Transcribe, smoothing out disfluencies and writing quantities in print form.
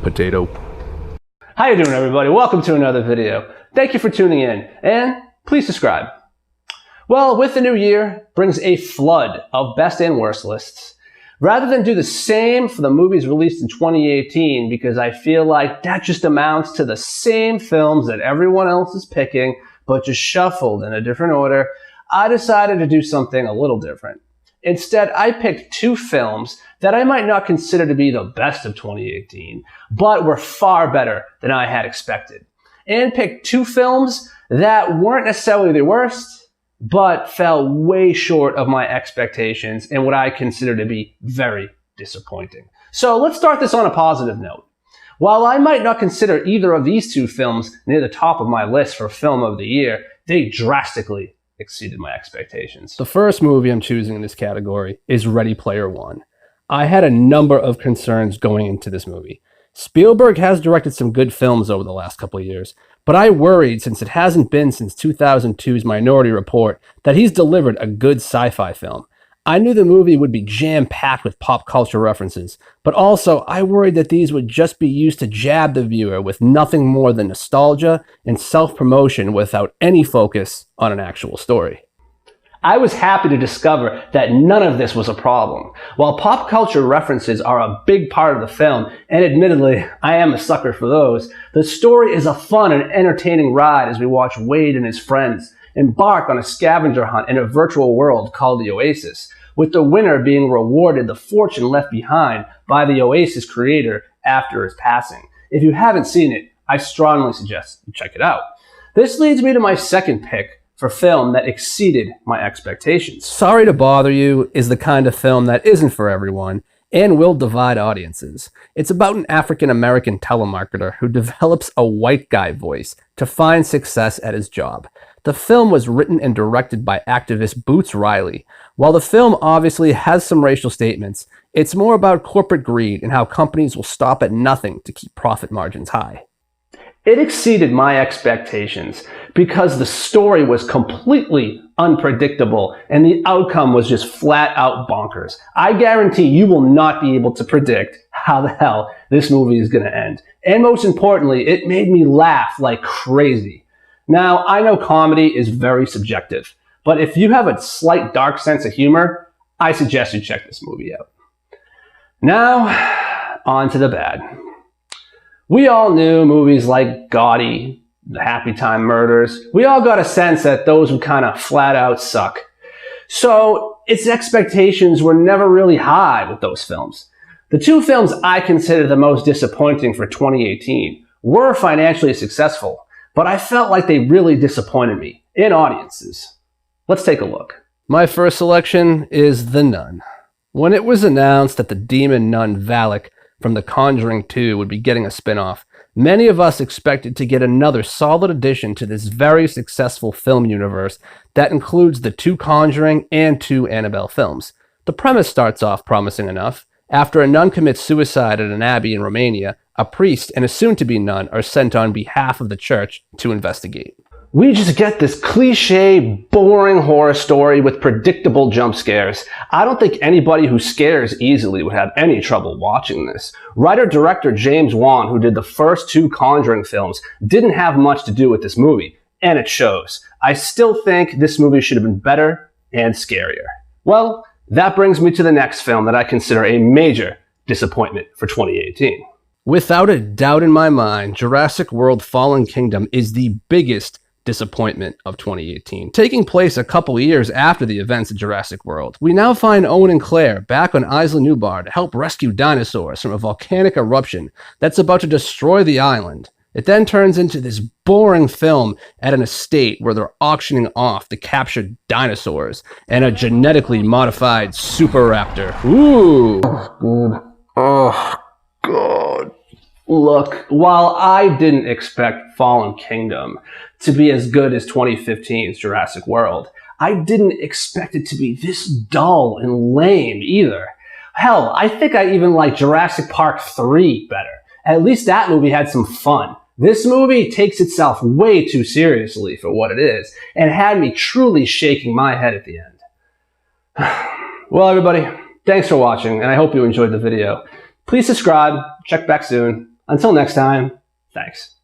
potato. How you doing, everybody? Welcome to another video. Thank you for tuning in, and please subscribe. Well, with the new year brings a flood of best and worst lists. Rather than do the same for the movies released in 2018, because I feel like that just amounts to the same films that everyone else is picking, but just shuffled in a different order, I decided to do something a little different. Instead, I picked two films that I might not consider to be the best of 2018, but were far better than I had expected. And picked two films that weren't necessarily the worst, but fell way short of my expectations and what I consider to be very disappointing. So let's start this on a positive note. While I might not consider either of these two films near the top of my list for film of the year, they drastically exceeded my expectations. The first movie I'm choosing in this category is Ready Player One. I had a number of concerns going into this movie. Spielberg has directed some good films over the last couple of years, but I worried, since it hasn't been since 2002's Minority Report, that he's delivered a good sci-fi film. I knew the movie would be jam-packed with pop culture references, but also I worried that these would just be used to jab the viewer with nothing more than nostalgia and self-promotion without any focus on an actual story. I was happy to discover that none of this was a problem. While pop culture references are a big part of the film, and admittedly, I am a sucker for those, the story is a fun and entertaining ride as we watch Wade and his friends embark on a scavenger hunt in a virtual world called the Oasis, with the winner being rewarded the fortune left behind by the Oasis creator after his passing. If you haven't seen it, I strongly suggest you check it out. This leads me to my second pick for film that exceeded my expectations. Sorry to Bother You is the kind of film that isn't for everyone and will divide audiences. It's about an African-American telemarketer who develops a white guy voice to find success at his job. The film was written and directed by activist Boots Riley. While the film obviously has some racial statements, it's more about corporate greed and how companies will stop at nothing to keep profit margins high. It exceeded my expectations because the story was completely unpredictable and the outcome was just flat out bonkers. I guarantee you will not be able to predict how the hell this movie is going to end. And most importantly, it made me laugh like crazy. Now, I know comedy is very subjective, but if you have a slight dark sense of humor, I suggest you check this movie out. Now, on to the bad. We all knew movies like Gotti, The Happy Time Murders, we all got a sense that those would kind of flat out suck. So its expectations were never really high with those films. The two films I consider the most disappointing for 2018 were financially successful, but I felt like they really disappointed me in audiences. Let's take a look. My first selection is The Nun. When it was announced that the demon nun Valak from The Conjuring 2 would be getting a spin-off, many of us expected to get another solid addition to this very successful film universe that includes the two Conjuring and two Annabelle films. The premise starts off promising enough. After a nun commits suicide at an abbey in Romania, a priest and a soon-to-be nun are sent on behalf of the church to investigate. We just get this cliche, boring horror story with predictable jump scares. I don't think anybody who scares easily would have any trouble watching this. Writer-director James Wan, who did the first two Conjuring films, didn't have much to do with this movie, and it shows. I still think this movie should have been better and scarier. Well, that brings me to the next film that I consider a major disappointment for 2018. Without a doubt in my mind, Jurassic World Fallen Kingdom is the biggest disappointment of 2018. Taking place a couple years after the events of Jurassic World, we now find Owen and Claire back on Isla Nublar to help rescue dinosaurs from a volcanic eruption that's about to destroy the island. It then turns into this boring film at an estate where they're auctioning off the captured dinosaurs and a genetically modified super raptor. Ooh. Oh, God. Look, while I didn't expect Fallen Kingdom to be as good as 2015's Jurassic World, I didn't expect it to be this dull and lame either. Hell, I think I even like Jurassic Park 3 better. At least that movie had some fun. This movie takes itself way too seriously for what it is, and had me truly shaking my head at the end. Well, everybody, thanks for watching, and I hope you enjoyed the video. Please subscribe, check back soon. Until next time, thanks.